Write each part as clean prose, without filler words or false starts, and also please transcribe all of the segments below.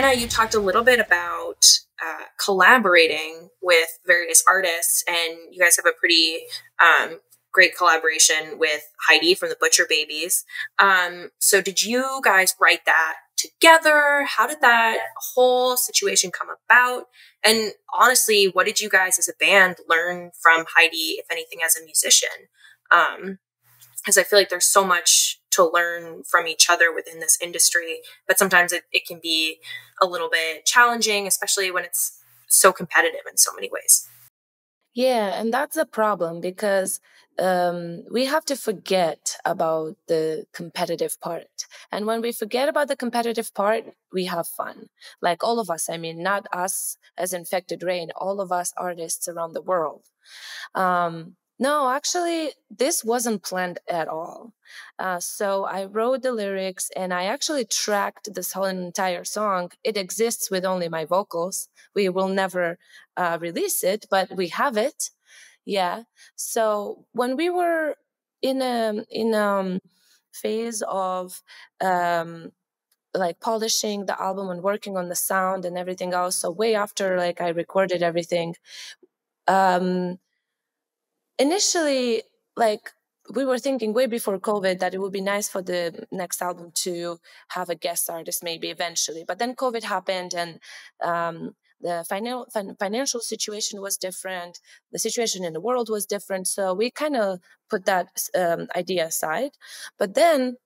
Lena, you talked a little bit about collaborating with various artists, and you guys have a pretty great collaboration with Heidi from the Butcher Babies. So did you guys write that together? How did that whole situation come about? And honestly, what did you guys as a band learn from Heidi, if anything, as a musician? Because I feel like there's so much to learn from each other within this industry, but sometimes it can be a little bit challenging, especially when it's so competitive in so many ways. Yeah, and that's a problem because we have to forget about the competitive part. And when we forget about the competitive part, we have fun. Like all of us, I mean, not us as Infected Rain, all of us artists around the world. No, actually, this wasn't planned at all. So I wrote the lyrics and I actually tracked this whole entire song. It exists with only my vocals. We will never release it, but we have it. Yeah. So when we were in a phase of like polishing the album and working on the sound and everything else, so way after like I recorded everything, initially, like we were thinking way before COVID that it would be nice for the next album to have a guest artist maybe eventually. But then COVID happened and the financial situation was different. The situation in the world was different. So we kind of put that idea aside. But then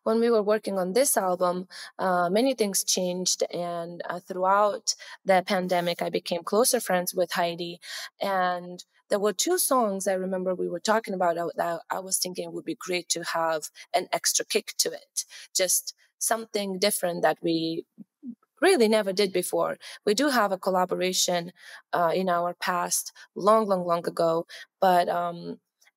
when we were working on this album, many things changed. And throughout the pandemic, I became closer friends with Heidi. And there were two songs I remember we were talking about that I was thinking it would be great to have an extra kick to it. Just something different that we really never did before. We do have a collaboration in our past, long ago, but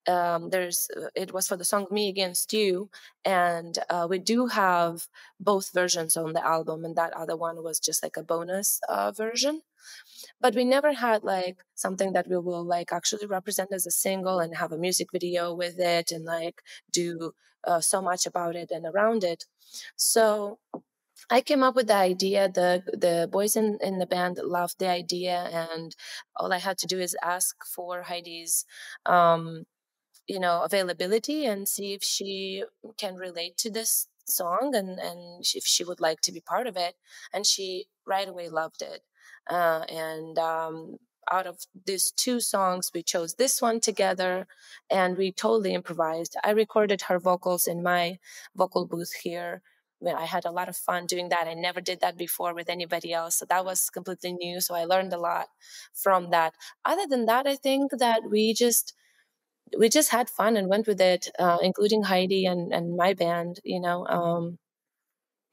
it was for the song "Me Against You," and we do have both versions on the album, and that other one was just like a bonus version. But we never had like something that we will like actually represent as a single and have a music video with it and like do so much about it and around it. So I came up with the idea. The boys in the band loved the idea, and all I had to do is ask for Heidi's availability and see if she can relate to this song and if she would like to be part of it. And she right away loved it. And out of these two songs, we chose this one together and we totally improvised. I recorded her vocals in my vocal booth here. I had a lot of fun doing that. I never did that before with anybody else. So that was completely new. So I learned a lot from that. Other than that, I think that we just had fun and went with it, including Heidi and my band,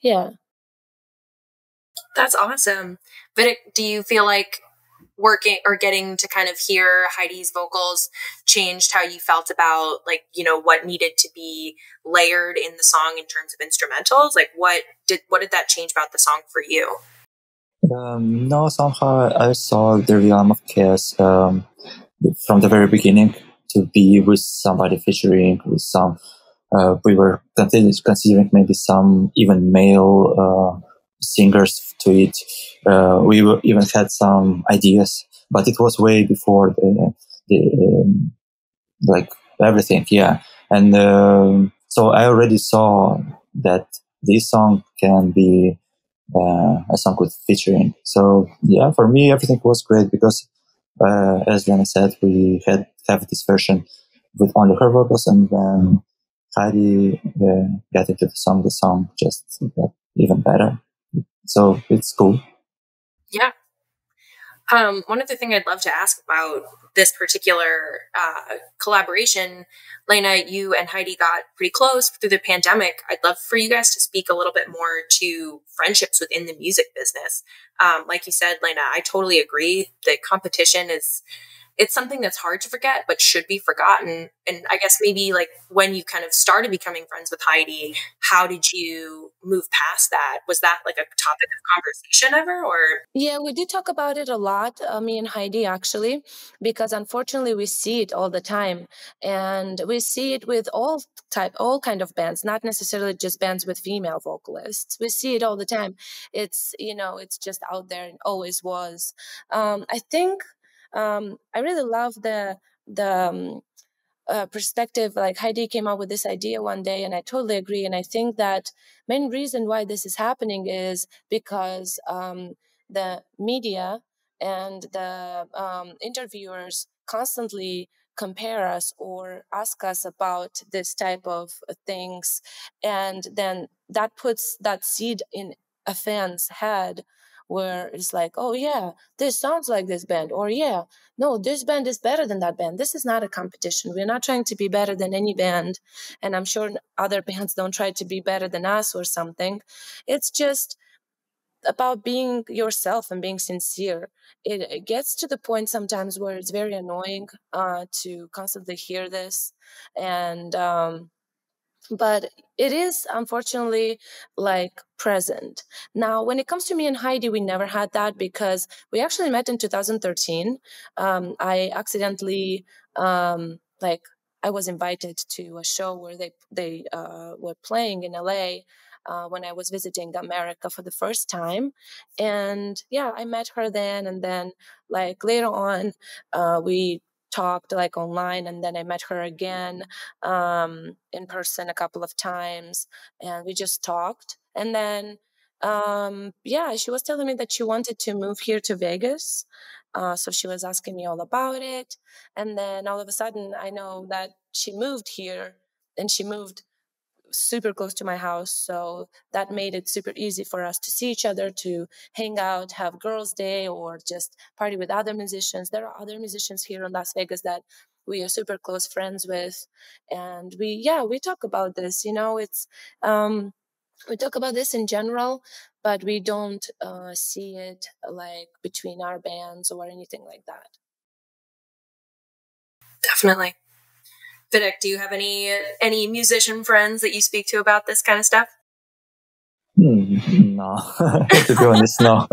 yeah. That's awesome. Vidick, do you feel like working or getting to kind of hear Heidi's vocals changed how you felt about like, what needed to be layered in the song in terms of instrumentals? Like what did that change about the song for you? No, somehow I saw the realm of chaos from the very beginning to be with somebody featuring with some. We were considering maybe some even male singers to it. We even had some ideas, but it was way before the like everything, yeah. And so I already saw that this song can be a song with featuring. So yeah, for me everything was great because as Lena said, we have this version with only her vocals, and then Heidi got into the song just got even better. So it's cool. Yeah. One other thing I'd love to ask about this particular collaboration, Lena, you and Heidi got pretty close through the pandemic. I'd love for you guys to speak a little bit more to friendships within the music business. Like you said, Lena, I totally agree. The competition is it's something that's hard to forget, but should be forgotten. And I guess maybe like when you kind of started becoming friends with Heidi, how did you move past that? Was that like a topic of conversation ever, or? Yeah, we do talk about it a lot, me and Heidi, actually, because unfortunately we see it all the time, and we see it with all kind of bands, not necessarily just bands with female vocalists. We see it all the time. It's, it's just out there and always was. I think I really love the perspective. Like Heidi came up with this idea one day, and I totally agree. And I think that main reason why this is happening is because the media and the interviewers constantly compare us or ask us about this type of things, and then that puts that seed in a fan's head where it's like, oh yeah, this sounds like this band, or yeah, no, this band is better than that band. This is not a competition. We're not trying to be better than any band. And I'm sure other bands don't try to be better than us or something. It's just about being yourself and being sincere. It gets to the point sometimes where it's very annoying to constantly hear this. And, but it is unfortunately like present. Now, when it comes to me and Heidi, we never had that because we actually met in 2013. I accidentally like I was invited to a show where they were playing in LA when I was visiting America for the first time. And yeah, I met her then, and then like later on we talked like online, and then I met her again in person a couple of times, and we just talked. And then yeah, she was telling me that she wanted to move here to Vegas, so she was asking me all about it. And then all of a sudden I know that she moved here, and she moved super close to my house, so that made it super easy for us to see each other, to hang out, have girls' day, or just party with other musicians. There are other musicians here in Las Vegas that we are super close friends with, and we talk about this. It's we talk about this in general, but we don't see it like between our bands or anything like that. Definitely. Vidick, do you have any musician friends that you speak to about this kind of stuff? No, to be honest, no.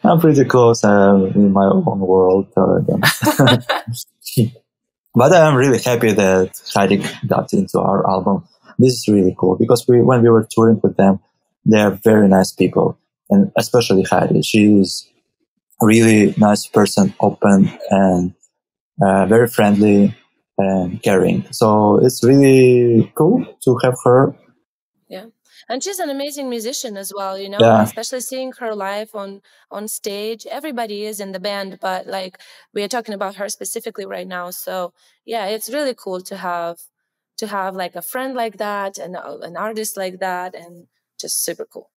I'm pretty close in my own world. But I'm really happy that Heidi got into our album. This is really cool because when we were touring with them, they are very nice people, and especially Heidi. She's a really nice person, open and very friendly and caring. So it's really cool to have her. Yeah. And she's an amazing musician as well, Yeah. especially seeing her live on stage. Everybody is in the band, but like we are talking about her specifically right now. So yeah, it's really cool to have like a friend like that and an artist like that, and just super cool.